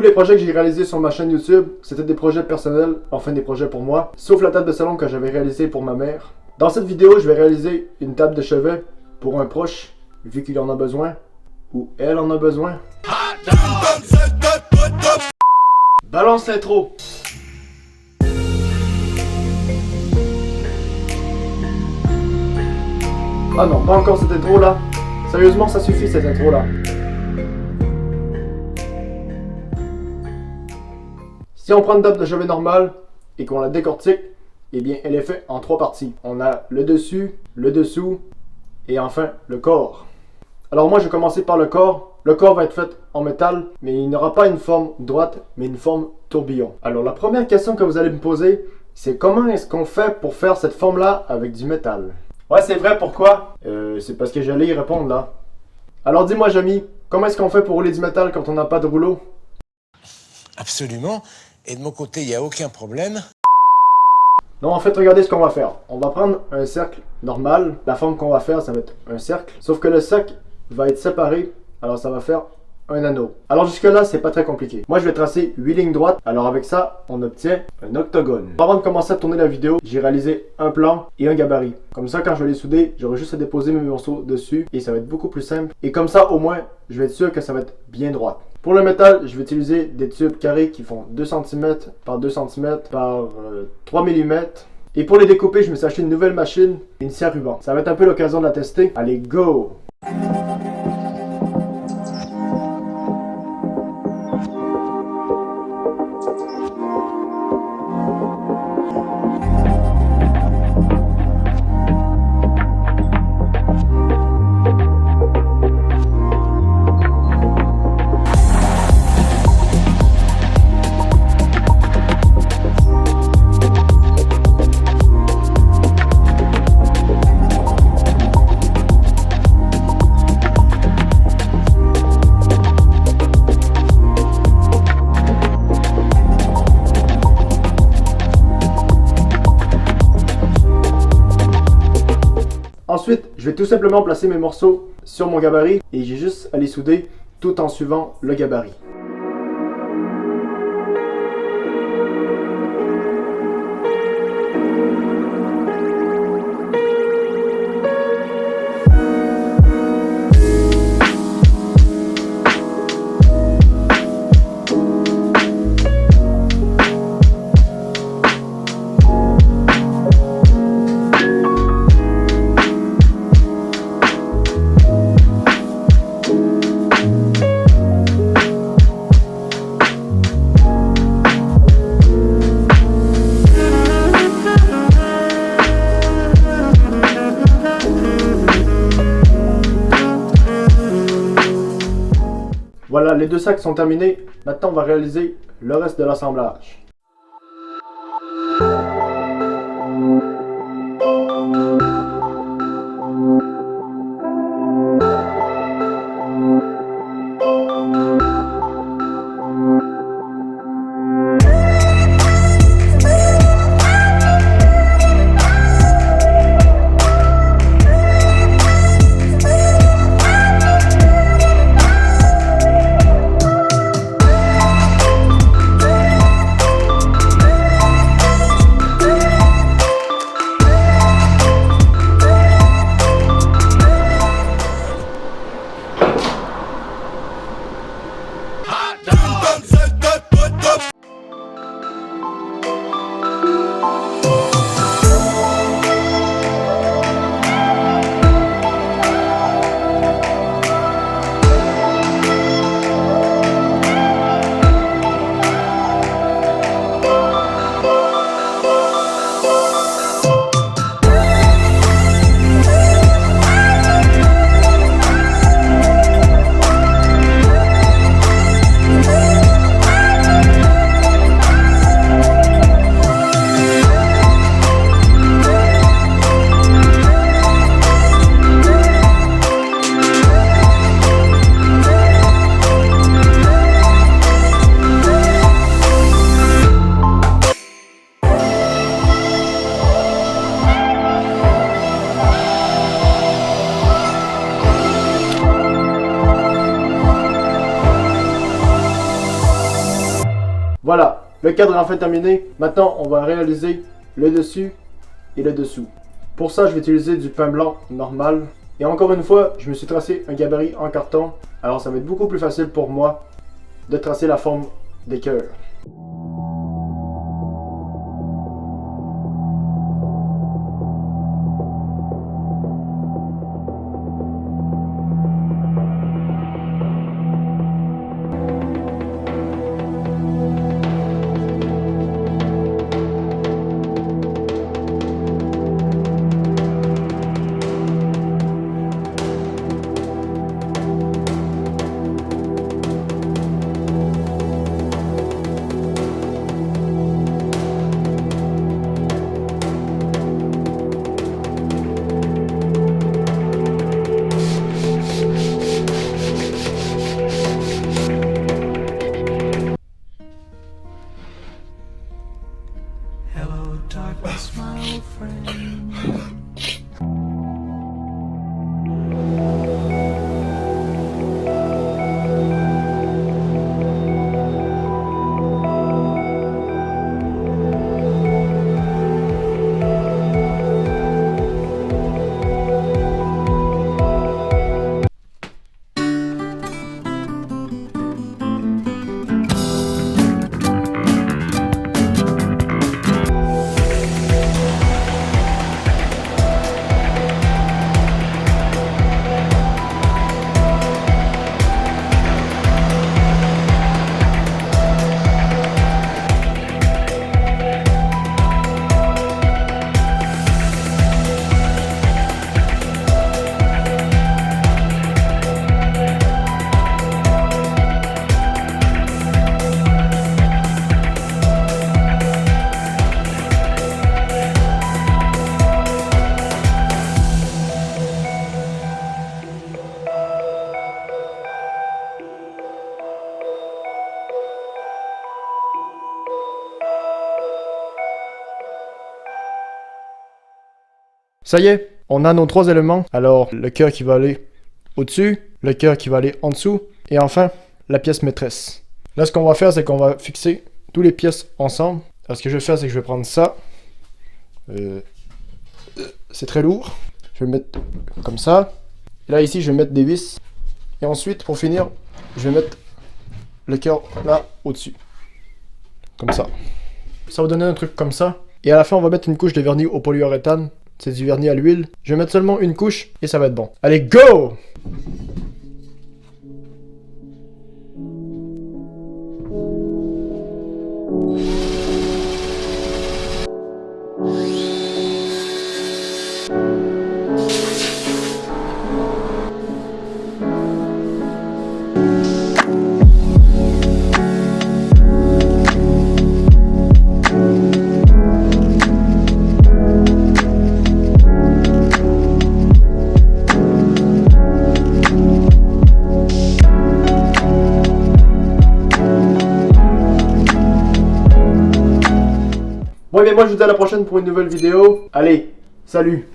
Tous les projets que j'ai réalisés sur ma chaîne YouTube, c'était des projets personnels, enfin des projets pour moi, sauf la table de salon que j'avais réalisée pour ma mère. Dans cette vidéo, je vais réaliser une table de chevet pour un proche, vu qu'il en a besoin, ou elle en a besoin. Balance l'intro! Ah non, pas encore cette intro là. Sérieusement, ça suffit cette intro là. Si on prend une table de chevet normale et qu'on la décortique, eh bien elle est faite en 3 parties. On a le dessus, le dessous et enfin le corps. Alors moi je vais commencer par le corps. Le corps va être fait en métal, mais il n'aura pas une forme droite, mais une forme tourbillon. Alors la première question que vous allez me poser, c'est comment est-ce qu'on fait pour faire cette forme-là avec du métal? Ouais, c'est vrai, pourquoi? C'est parce que j'allais y répondre là. Alors dis-moi Jamy, comment est-ce qu'on fait pour rouler du métal quand on n'a pas de rouleau? Absolument. Et de mon côté, il n'y a aucun problème. Non, en fait, regardez ce qu'on va faire. On va prendre un cercle normal. La forme qu'on va faire, ça va être un cercle. Sauf que le cercle va être séparé. Alors, ça va faire un anneau. Alors, jusque-là, c'est pas très compliqué. Moi, je vais tracer 8 lignes droites. Alors, avec ça, on obtient un octogone. Avant de commencer à tourner la vidéo, j'ai réalisé un plan et un gabarit. Comme ça, quand je vais les souder, j'aurai juste à déposer mes morceaux dessus. Et ça va être beaucoup plus simple. Et comme ça, au moins, je vais être sûr que ça va être bien droit. Pour le métal, je vais utiliser des tubes carrés qui font 2 cm par 2 cm par 3 mm. Et pour les découper, je me suis acheté une nouvelle machine, une scie à ruban. Ça va être un peu l'occasion de la tester. Allez, go! Ensuite, je vais tout simplement placer mes morceaux sur mon gabarit et j'ai juste à les souder tout en suivant le gabarit. Voilà, les 2 sacs sont terminés. Maintenant, on va réaliser le reste de l'assemblage. Voilà, le cadre est enfin terminé. Maintenant, on va réaliser le dessus et le dessous. Pour ça, je vais utiliser du pain blanc normal. Et encore une fois, je me suis tracé un gabarit en carton. Alors ça va être beaucoup plus facile pour moi de tracer la forme des cœurs. Hello, darkness, my old friend. Ça y est, on a nos 3 éléments. Alors, le cœur qui va aller au-dessus, le cœur qui va aller en dessous, et enfin, la pièce maîtresse. Là, ce qu'on va faire, c'est qu'on va fixer toutes les pièces ensemble. Alors, ce que je vais faire, c'est que je vais prendre ça. C'est très lourd. Je vais le mettre comme ça. Et là, ici, je vais mettre des vis. Et ensuite, pour finir, je vais mettre le cœur là, au-dessus. Comme ça. Ça va donner un truc comme ça. Et à la fin, on va mettre une couche de vernis au polyuréthane. C'est du vernis à l'huile. Je vais mettre seulement une couche et ça va être bon. Allez, go! Bon, et bien moi je vous dis à la prochaine pour une nouvelle vidéo. Allez, salut!